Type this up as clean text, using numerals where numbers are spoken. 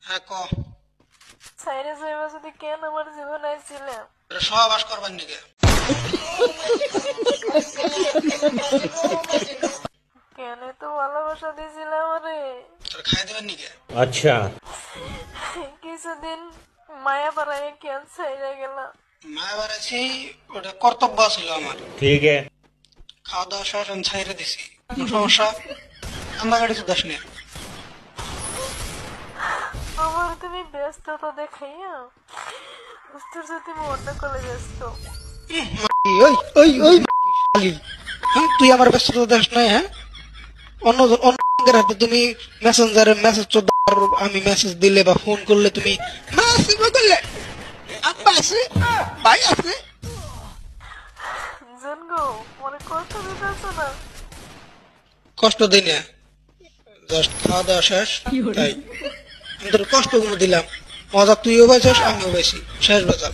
হ্যাঁ ক। সাইরে যাইবা যদি কেন আমার জীবন আইছিলাম? সহবাস করবার নিকে কেন তো ভালোবাসা দিয়েছিলাম আমারে? তোর খাই দেবার নিকে। अच्छा কিছুদিন মায়া পাড়ায় কেন সাইরে গেলাম? মায়া বাড়াইছি, ওটা কর্তব্য ছিল আমার। ठीक है খাওয়া দাওয়া শেষ আমি ছাইরে দিছি। কোনো সমস্যা? আমরা গাড়ি তো দাস নিয়ে আমার তুমি ব্যস্ত তো দেখাইয়া তোর সাথে মনটা কলে ব্যস্ত। ওই ওই ওই শালি। হ্যাঁ তুই আমার ব্যস্ততা দেশ নাই। হ্যাঁ অন্য অন্যের হাতে তুমি মেসেঞ্জারে মেসেজ আমি মেসেজ দিলে বা ফোন করলে তুমি মেসেজ করলে আব্বা আছে ভাই আছে। জানগো মনে কষ্ট দিতে আছো না? কষ্ট দিই না, জাস্ট খাওয়া দাওয়া শেষ তাই আমি তোর কষ্ট গুলো দিলাম। মজা তুইও পাইছিস আমিও পাইছি, শেষ বাজার।